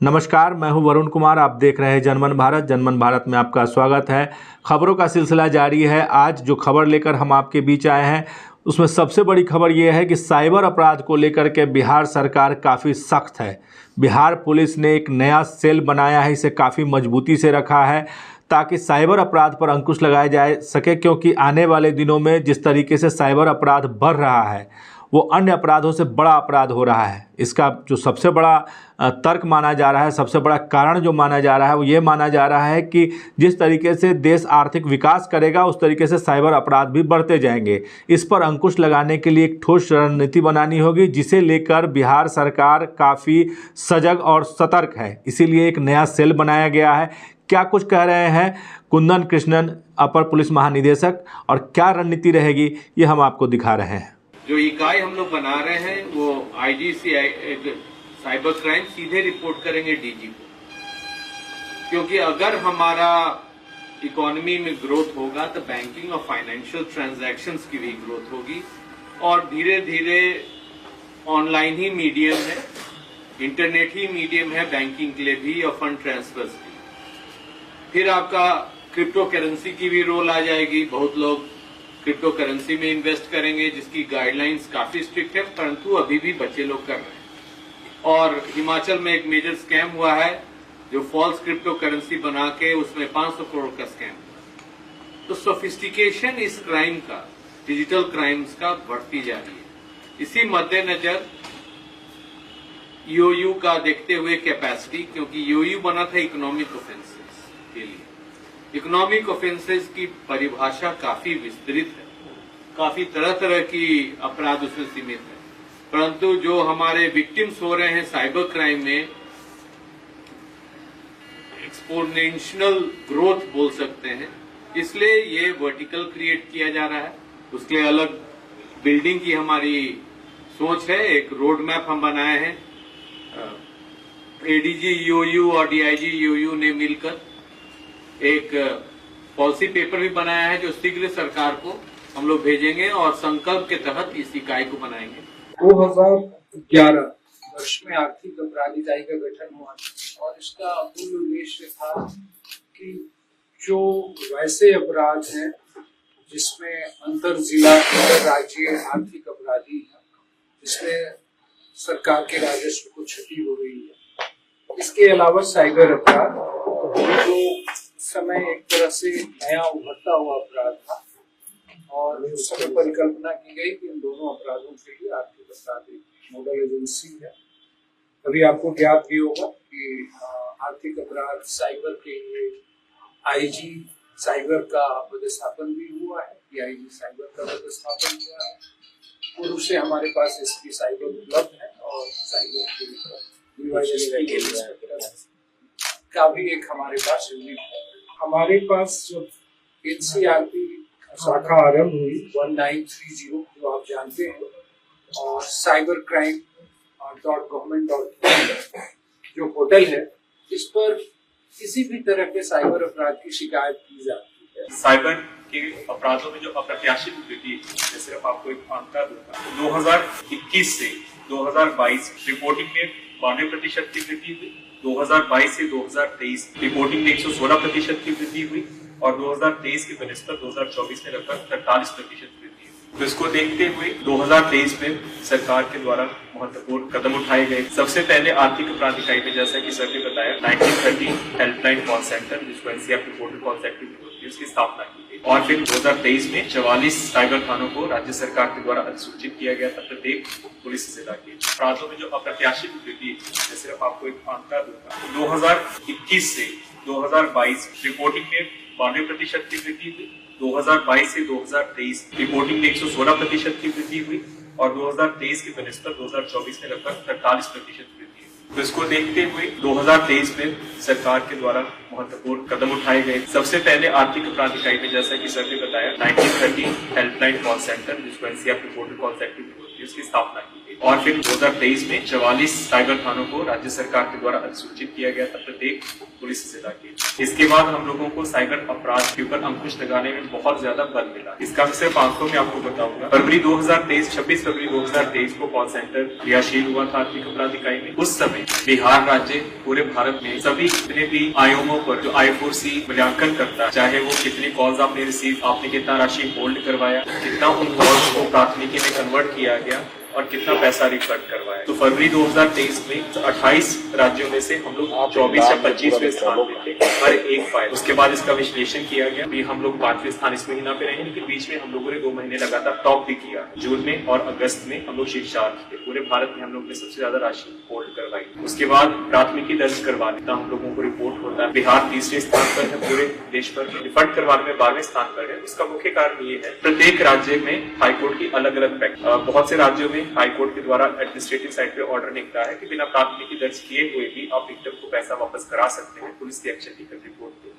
नमस्कार, मैं हूं वरुण कुमार। आप देख रहे हैं जनमन भारत। जनमन भारत में आपका स्वागत है। खबरों का सिलसिला जारी है। आज जो खबर लेकर हम आपके बीच आए हैं उसमें सबसे बड़ी खबर यह है कि साइबर अपराध को लेकर के बिहार सरकार काफ़ी सख्त है। बिहार पुलिस ने एक नया सेल बनाया है, इसे काफ़ी मजबूती से रखा है ताकि साइबर अपराध पर अंकुश लगाया जा सके, क्योंकि आने वाले दिनों में जिस तरीके से साइबर अपराध बढ़ रहा है वो अन्य अपराधों से बड़ा अपराध हो रहा है। इसका जो सबसे बड़ा तर्क माना जा रहा है, सबसे बड़ा कारण जो माना जा रहा है वो ये माना जा रहा है कि जिस तरीके से देश आर्थिक विकास करेगा उस तरीके से साइबर अपराध भी बढ़ते जाएंगे। इस पर अंकुश लगाने के लिए एक ठोस रणनीति बनानी होगी, जिसे लेकर बिहार सरकार काफ़ी सजग और सतर्क है। इसीलिए एक नया सेल बनाया गया है। क्या कुछ कह रहे हैं कुंदन कृष्णन, अपर पुलिस महानिदेशक, और क्या रणनीति रहेगी ये हम आपको दिखा रहे हैं। जो इकाई हम लोग बना रहे हैं वो आईजी साइबर क्राइम सीधे रिपोर्ट करेंगे डीजी को, क्योंकि अगर हमारा इकोनॉमी में ग्रोथ होगा तो बैंकिंग और फाइनेंशियल ट्रांजैक्शंस की भी ग्रोथ होगी, और धीरे धीरे ऑनलाइन ही मीडियम है, इंटरनेट ही मीडियम है बैंकिंग के लिए भी और फंड ट्रांसफर्स की। फिर आपका क्रिप्टो करेंसी की भी रोल आ जाएगी। बहुत लोग क्रिप्टो करेंसी में इन्वेस्ट करेंगे जिसकी गाइडलाइंस काफी स्ट्रिक्ट है, परंतु अभी भी बच्चे लोग कर रहे हैं। और हिमाचल में एक मेजर स्कैम हुआ है जो फॉल्स क्रिप्टो करेंसी बना के उसमें 500 करोड़ का स्कैम हुआ। तो सोफिस्टिकेशन इस क्राइम का, डिजिटल क्राइम्स का बढ़ती जा रही है। इसी मद्देनजर ईओयू का देखते हुए कैपेसिटी, क्योंकि ईओयू बना था इकोनॉमिक ऑफेंसेस के लिए। इकोनॉमिक ऑफेंसेस की परिभाषा काफी विस्तृत है, काफी तरह तरह की अपराध उसमें सीमित है, परंतु जो हमारे विक्टिम्स हो रहे हैं साइबर क्राइम में एक्सपोनेंशियल ग्रोथ बोल सकते हैं, इसलिए ये वर्टिकल क्रिएट किया जा रहा है। उसके लिए अलग बिल्डिंग की हमारी सोच है। एक रोड मैप हम बनाए हैं, एडीजी ईओयू और डीआईजी ईओयू ने मिलकर एक पॉलिसी पेपर भी बनाया है जो शीघ्र सरकार को हम लोग भेजेंगे और संकल्प के तहत इस इकाई को बनाएंगे। 2011 वर्ष में आर्थिक अपराध इकाई का गठन हुआ और इसका मूल उद्देश्य था कि जो वैसे अपराध हैं जिसमें अंतर जिला अंतर राज्य आर्थिक अपराधी है, जिसमें सरकार के राजस्व को क्षति हो रही है, इसके अलावा साइबर अपराध जो समय एक तरह से नया उभरता हुआ अपराध था, और उस समय परिकल्पना की गई कि इन दोनों अपराधों के लिए आर्थिक अपराध एक नोडल एजेंसी है। अभी आपको ज्ञात भी होगा कि आर्थिक अपराध साइबर के लिए आईजी साइबर का पदस्थापन भी हुआ है, डीआईजी साइबर का पदस्थापन हुआ है। पूर्व से हमारे पास एसपी साइबर उपलब्ध है और साइबर का भी एक हमारे पास यूनिट है। हमारे पास जब एनसीआरपी शाखा आरंभ हुई 1930, जो आप जानते हैं, और साइबर क्राइम .government.in जो पोर्टल है, इस पर किसी भी तरह के साइबर अपराध की शिकायत की जाती है। साइबर के अपराधों में जो अप्रत्याशित वृद्धि, जैसे अब आपको एक आंकड़ा दूंगा, 2021 से 2022 रिपोर्टिंग में 92% की वृद्धि हुई, 2022 से 2023 रिपोर्टिंग में 116% की वृद्धि हुई, और 2023 के बनिस्बत 2024 में लगभग 43% वृद्धि हुई। तो इसको देखते हुए 2023 में सरकार के द्वारा महत्वपूर्ण कदम उठाए गए। सबसे पहले आर्थिक अपराध इकाई में, जैसा कि सर ने बताया, 1930 हेल्पलाइन कॉल सेंटर, जिसको एनसीआरपी पोर्टल कॉल सेंटर होती है, उसकी स्थापना की गई। और फिर 2023 में 44 साइबर थानों को राज्य सरकार के द्वारा अधिसूचित किया गया था प्रत्येक पुलिस जिला के। अपराधों में जो अप्रत्याशित वृद्धि, जैसे अब आपको एक आंकड़ा दूंगा, 2021 से 2022 रिपोर्टिंग में 92% की वृद्धि हुई, 2022 से 2023 रिपोर्टिंग में 116% की वृद्धि हुई, और 2023 के बनिस्बत 2024 में लगभग 43% वृद्धि हुई। तो इसको देखते हुए 2023 में सरकार के द्वारा महत्वपूर्ण कदम उठाए गए। सबसे पहले आर्थिक अपराध इकाई में, जैसा कि सर ने बताया, 1930 हेल्पलाइन कॉल सेंटर, जिसको एनसीआरपी पोर्टल कॉल सेंटर होती है, उसकी स्थापना की गई। और फिर 2023 में 44 साइबर थानों को राज्य सरकार के द्वारा अधिसूचित किया गया था प्रत्येक पुलिस जिला के। इसके बाद हम लोगों को साइबर अपराध के ऊपर अंकुश लगाने में बहुत ज्यादा बल मिला। इसका मैं सिर्फ आंकड़ों में आपको बताऊंगा। फरवरी 2023 26 फरवरी 2023 को कॉल सेंटर क्रियाशील हुआ था आर्थिक अपराध इकाई में। उस समय बिहार राज्य पूरे भारत में सभी जितने भी आयोगों पर जो I4C मूल्यांकन करता है, चाहे वो कितने कॉल्स आपने रिसीव, आपने कितना राशि होल्ड करवाया, कितना उन कॉल्स को प्राथमिकी में कन्वर्ट किया गया और कितना पैसा रिफंड करवाया। तो फरवरी 2023 में 28 राज्यों में से हम लोग 24 या 25वें स्थान पे थे हर एक फाइल। उसके बाद इसका विश्लेषण किया गया। अभी हम लोग 5वें स्थान इस महीना पे रहे, लेकिन बीच में हम लोगों ने 2 महीने लगातार टॉप भी किया। जून में और अगस्त में हम लोग शीर्षार्थ थे। पूरे भारत में हम लोग ने सबसे ज्यादा राशि होल्ड करवाई। उसके बाद प्राथमिकी दर्ज करवाने का हम लोगों को रिपोर्ट होता है। बिहार 3रे स्थान पर है पूरे देश भर में। रिफंड करवाने में 12वें स्थान पर है। इसका मुख्य कारण ये है प्रत्येक राज्य में हाईकोर्ट की अलग अलग प्रैक्टिस। बहुत से राज्यों में हाईकोर्ट के द्वारा एडमिनिस्ट्रेटिव साइड पे ऑर्डर निकला है कि बिना प्राथमिकी दर्ज किए हुए भी आप विक्टिम को पैसा वापस करा सकते हैं पुलिस की एक्शन टेकन रिपोर्ट पे।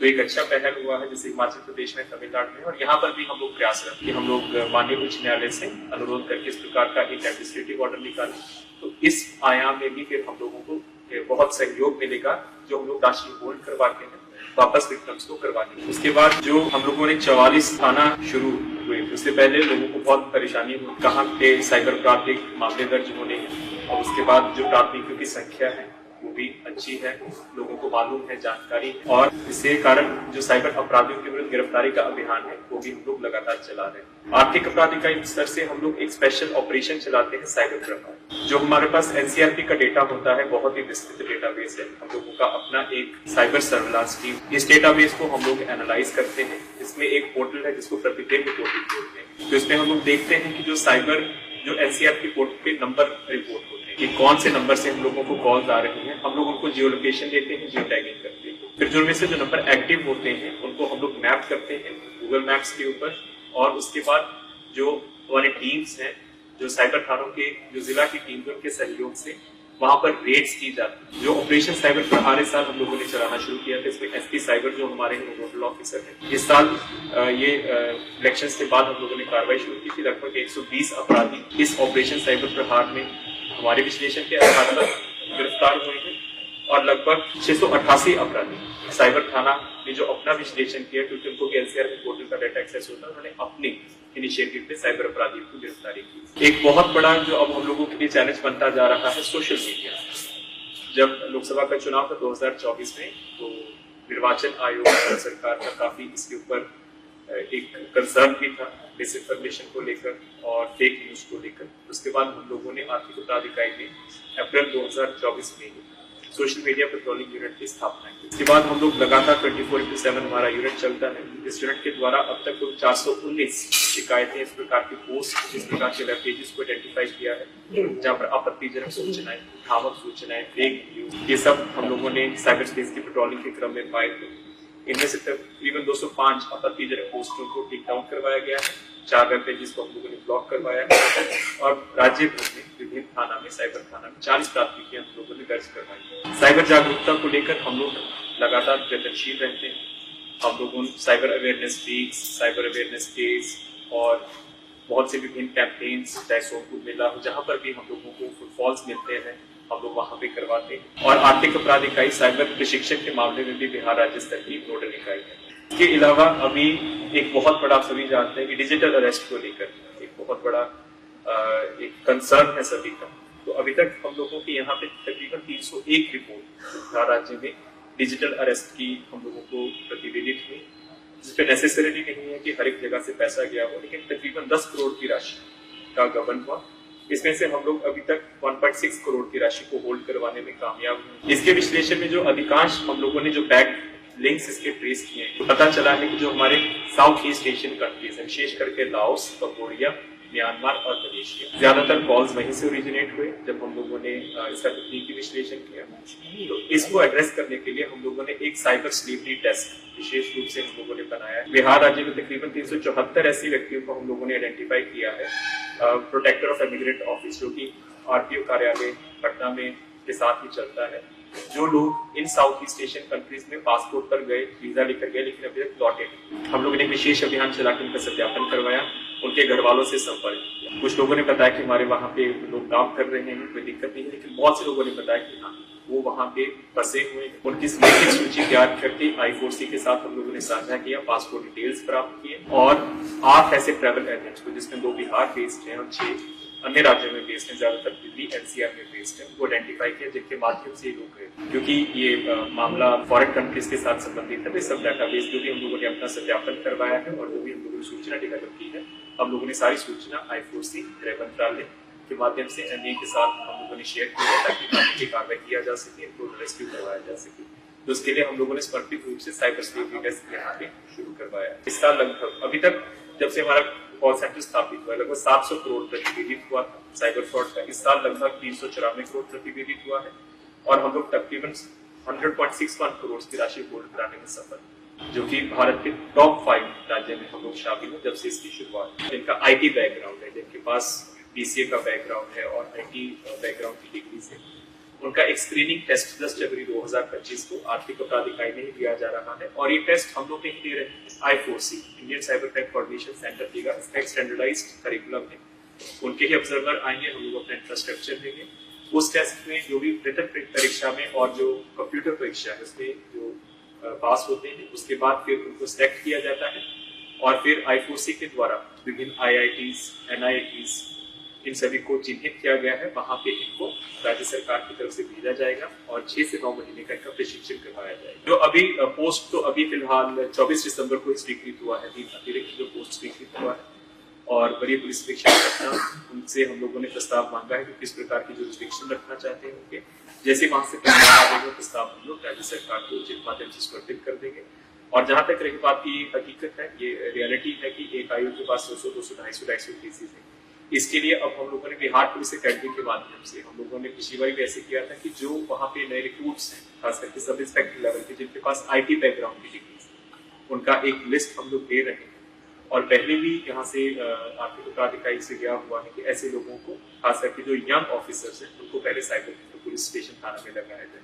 तो एक अच्छा पहल हुआ है जैसे हिमाचल प्रदेश में, तमिलनाडु में, और यहाँ पर भी हम लोग प्रयासरत कि हम लोग माननीय उच्च न्यायालय से अनुरोध करके इस प्रकार का एक एडमिनिस्ट्रेटिव ऑर्डर निकालें। तो इस आयाम में भी फिर हम लोगों को बहुत सहयोग मिलेगा जो हम लोग राशि होल्ड करवाते हैं वापस विक्टिम्स को करवाने। उसके बाद जो हम लोगों ने 44 थाना शुरू हुए, उससे पहले लोगों को बहुत परेशानी हुई कहाँ पे साइबर अपराध मामले दर्ज होने हैं, और उसके बाद जो प्राथमिकियों की संख्या है वो भी अच्छी है, लोगों को मालूम है, जानकारी है, और इसके कारण जो साइबर अपराधियों के विरुद्ध गिरफ्तारी का अभियान है वो भी हम लोग लगातार चला रहे हैं। आर्थिक अपराध इकाई स्तर से हम लोग एक स्पेशल ऑपरेशन चलाते हैं साइबर क्राइम। जो हमारे पास NCRP का डेटा होता है बहुत ही विस्तृत डेटाबेस है। हम लोगों का अपना एक साइबर सर्विलांस टीम इस डेटाबेस को हम लोग एनालाइज करते हैं। इसमें एक पोर्टल है जिसको प्रतिदेव पोर्टल बोलते हैं। तो इसमें हम लोग देखते हैं कि जो NCRP पोर्टल पे नंबर रिपोर्ट होते हैं कि कौन से नंबर से हम लोगों को कॉल्स आ रही हैं। हम लोग उनको जियो लोकेशन देते हैं, जियो टैगिंग करते हैं। फिर जो उनमें से जो नंबर एक्टिव होते हैं उनको हम लोग मैप करते हैं गूगल मैप्स के ऊपर, और उसके बाद जो हमारी टीम्स हैं, जो साइबर थानों के जो जिला की टीम है, उनके सहयोग से वहां पर रेड्स की जाती है। जो ऑपरेशन साइबर प्रहार इस साल हम लोगों ने चलाना शुरू किया था, इसमें SP साइबर जो हमारे नोडल ऑफिसर हैं, इस साल ये इलेक्शंस के बाद हम लोगों ने कार्रवाई शुरू की थी। लगभग 120 अपराधी इस ऑपरेशन साइबर प्रहार में हमारे विश्लेषण के आधार पर गिरफ्तार हुए हैं, और लगभग 688 अपराधी साइबर थाना ने जो अपना विश्लेषण किया, क्योंकि उनको NCRP पोर्टल का डाटा एक्सेस होता है, उन्होंने अपनी इनिशिएटिव पे साइबर अपराधियों को गिरफ्तारी की। एक बहुत बड़ा जो अब हम लोगों के लिए चैलेंज बनता जा रहा है सोशल मीडिया। जब लोकसभा का चुनाव था 2024 में, तो निर्वाचन आयोग और सरकार का काफी इसके ऊपर एक कंसर्न भी था डिस इन्फॉर्मेशन को लेकर और फेक न्यूज को लेकर। उसके बाद हम लोगों ने आर्थिक अपराध इकाई में अप्रैल 2024 में सोशल मीडिया पेट्रोलिंग यूनिट की स्थापना की। इसके बाद हम लोग लगातार 24/7 हमारा यूनिट चलता है। इस यूनिट के द्वारा अब तक 419 शिकायतें, इस प्रकार की पोस्ट, इस प्रकार के वेब पेजेस को आइडेंटिफाई किया है जहाँ पर आपत्तिजनक सूचनाएं, भ्रामक सूचनाएं, फेक न्यूज, ये सब हम लोगों ने साइबर स्पेस की पेट्रोलिंग के क्रम में पाए थे। इनमें से तकरीबन 205 आपत्तिजनक पोस्टों को टेक डाउन करवाया गया है, 4 वेब पेजेस को हम लोगों ने ब्लॉक करवाया है, और राज्य भर में विभिन्न थाना में, साइबर थाना में 40 प्राथमिकियां हम लोगों ने दर्ज करवाई। साइबर जागरूकता को लेकर हम लोग लगातार प्रयत्नशील रहते हैं। हम लोग उन cyber awareness weeks, cyber awareness days और बहुत से विभिन्न कैंपेन्स, चाहे सोनपुर मेला हो, जहाँ पर भी हम लोगों को फुटफॉल्स मिलते हैं, हम लोग वहां पे करवाते हैं। और आर्थिक अपराध इकाई साइबर प्रशिक्षण के मामले में भी बिहार राज्य स्तर की नोडल इकाई है। इसके अलावा अभी एक बहुत बड़ा, आप सभी जानते हैं कि डिजिटल अरेस्ट को लेकर एक बहुत बड़ा एक कंसर्न है सभी का। तो अभी तक हम लोगों के यहाँ पे तकरीबन 301 रिपोर्ट बिहार राज्य में डिजिटल अरेस्ट की हम लोगों को प्रतिवेदित हुई, जिसपे नेसेसरी नहीं है कि हर एक जगह से पैसा गया हो, लेकिन तकरीबन 10 करोड़ की राशि का गबन हुआ। इसमें से हम लोग अभी तक 1.6 करोड़ की राशि को होल्ड करवाने में कामयाब हुए। इसके विश्लेषण में जो अधिकांश हम लोगों ने जो बैक लिंक्स इसके ट्रेस किए हैं, तो पता चला है कि जो हमारे साउथ ईस्ट एशियन कंट्रीज है, विशेष करके लाओस, कंबोडिया, म्यांमार और मलेशिया, ज्यादातर कॉल्स वहीं से ओरिजिनेट हुए। जब हम लोगों ने इसका तकनीकी विश्लेषण किया, तो इसको एड्रेस करने के लिए हम लोगों ने एक साइबर स्लेवरी टेस्ट विशेष रूप से हम लोगों ने बनाया है। बिहार राज्य में तकरीबन 374 ऐसी व्यक्तियों को हम लोगों ने आइडेंटिफाई किया है। प्रोटेक्टर ऑफ इमिग्रेंट ऑफिस, जो कि RTO कार्यालय पटना में के साथ ही चलता है, जो लोग इन साउथ ईस्ट एशियन कंट्रीज में पासपोर्ट पर गए, वीजा लेकर गए, लेकिन अभी तक लौटे नहीं, हम लोगों ने विशेष अभियान चलाकर उनका सत्यापन करवाया उनके घर वालों से संपर्क किया। कुछ लोगों ने बताया कि हमारे वहाँ पे लोग काम कर रहे हैं, कोई दिक्कत नहीं है, लेकिन बहुत से लोगों ने बताया कि हाँ वो वहाँ पे फंसे हुए हैं। उनकी लिखित सूची तैयार करके I4C के साथ हम लोगों ने साझा किया, पासपोर्ट डिटेल्स प्राप्त किए और 8 ऐसे ट्रैवल एजेंट्स को, जिसमें 2 बिहार बेस्ड हैं और 6 अन्य राज्यों में बेस्ड हैं, ज्यादातर दिल्ली NCR में बेस्ड है, वो आइडेंटिफाई किया, जिनके माध्यम से ये लोग गए। क्योंकि ये मामला फॉरेन कंट्रीज के साथ संबंधित है, सब डाटाबेस जो भी हम लोगों ने अपना सत्यापन करवाया है और जो भी हम लोगों ने सूचना डेवलप की है, हम लोगों ने सारी सूचना I4C गृह मंत्रालय के माध्यम से NIA के साथ हम लोगों ने शेयर किया ताकि कानूनी की कार्रवाई किया जा सके, इनको रेस्क्यू करवाया जा सके। तो उसके लिए हम लोगों ने समर्पित रूप से साइबर सिक्योरिटी डेस्क यहाँ पे शुरू करवाया। इस साल लगभग अभी तक जब से हमारा कॉल सेंटर स्थापित हुआ, लगभग 700 करोड़ प्रतिवेदित हुआ था साइबर फ्रॉड का। इस साल लगभग 394 करोड़ प्रतिवेदित हुआ है और हम लोग तकरीबन 100.61 करोड़ की राशि होल्ड कराने में सफल, जो कि भारत के टॉप 5 राज्य में हम लोग शामिल हैं जब से इसकी शुरुआत। जिनका IT बैकग्राउंड है, जिनके पास BCA का बैकग्राउंड है और IT बैकग्राउंड की डिग्री से, उनका एक स्क्रीनिंग टेस्ट 10 जनवरी 2025 को आर्थिक अपराध इकाई में ही दिया जा रहा है और ये टेस्ट हम लोग नहीं दे रहे हैं। I4C Indian cyber crime coordination centre देगा, इसका एक स्टैंडर्डाइज्ड करिकुलम है, उनके ही ऑब्जर्वर आएंगे, हम लोग अपना इंफ्रास्ट्रक्चर देंगे। उस टेस्ट में जो भी रिटन परीक्षा में और जो कंप्यूटर परीक्षा है उसमें जो पास होते हैं, उसके बाद फिर उनको सिलेक्ट किया जाता है और फिर I4C के द्वारा विभिन्न IITs, NITs इन सभी को चिन्हित किया गया है, वहां पे इनको राज्य सरकार की तरफ से भेजा जाएगा और 6 से 9 महीने का इनका प्रशिक्षण करवाया जाएगा। जो अभी पोस्ट तो अभी फिलहाल 24 दिसंबर को स्वीकृत हुआ है, अतिरिक्त जो पोस्ट स्वीकृत हुआ है और वरीय पुलिस अधीक्षक उनसे हम लोगों ने प्रस्ताव मांगा है कि किस प्रकार की जो रिस्ट्रिक्शन रखना चाहते हैं उनके, जैसे वहां से प्रस्ताव हम लोग राज्य सरकार को उचित माध्यम से समर्पित कर देंगे। और जहां तक रही बात की हकीकत है, ये रियलिटी है कि एक आयोग के पास 100, 200, 250 केसेस है। इसके लिए अब हम लोगों ने बिहार पुलिस अकेडमी के माध्यम से हम लोगों ने पिछली बार भी ऐसे किया था कि जो वहाँ पे नए रिक्रूट्स हैं, खास करके सब इंस्पेक्टर लेवल के, जिनके पास IT बैकग्राउंड की डिग्री, उनका एक लिस्ट हम लोग दे रहे हैं और पहले भी यहाँ से आर्थिक अपराध इकाई से गया हुआ है कि ऐसे लोगों को, खास करके जो यंग ऑफिसर्स हैं, उनको पहले साइबर पुलिस स्टेशन थाना में लगाया जाए।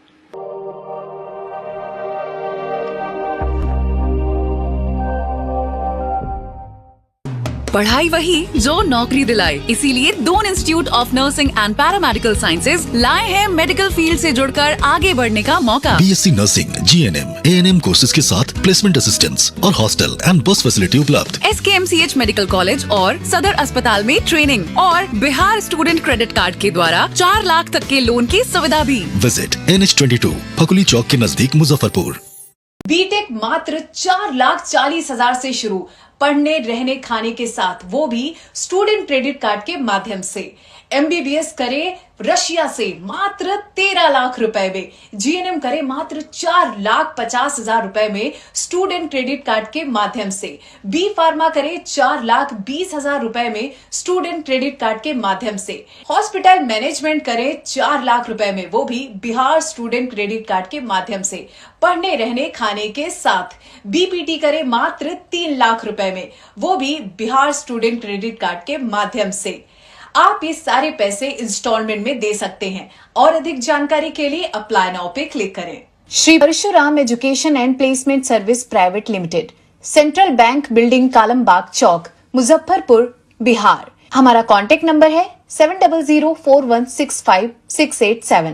पढ़ाई वही जो नौकरी दिलाए, इसीलिए Doon institute of nursing and paramedical sciences लाए हैं मेडिकल फील्ड से जुड़कर आगे बढ़ने का मौका। BSc nursing, GNM, ANM courses के साथ प्लेसमेंट असिस्टेंस और हॉस्टल एंड बस फैसिलिटी उपलब्ध। SKMCH मेडिकल कॉलेज और सदर अस्पताल में ट्रेनिंग और बिहार स्टूडेंट क्रेडिट कार्ड के द्वारा 4 लाख तक के लोन की सुविधा भी। विजिट NH22 फकुली चौक के नजदीक मुजफ्फरपुर। बीटेक मात्र 4,40,000 से शुरू, पढ़ने रहने खाने के साथ, वो भी स्टूडेंट क्रेडिट कार्ड के माध्यम से। MBBS करे रशिया से मात्र 13 लाख रुपए में, GNM करे मात्र 4,50,000 रुपए में स्टूडेंट क्रेडिट कार्ड के माध्यम से, B फार्मा करे 4,20,000 रुपए में स्टूडेंट क्रेडिट कार्ड के माध्यम से, हॉस्पिटल मैनेजमेंट करे 4 लाख रुपए में, वो भी बिहार स्टूडेंट क्रेडिट कार्ड के माध्यम से। पढ़ने रहने खाने के साथ BPT करे मात्र 3 लाख रुपए में, वो भी बिहार स्टूडेंट क्रेडिट कार्ड के माध्यम से। आप ये सारे पैसे इंस्टॉलमेंट में दे सकते हैं और अधिक जानकारी के लिए अप्लाई नाउ पे क्लिक करें। Shri Parshuram education and placement service private limited, central bank building, Kalambagh Chowk, Muzaffarpur, Bihar. हमारा कॉन्टेक्ट नंबर है 7004165687।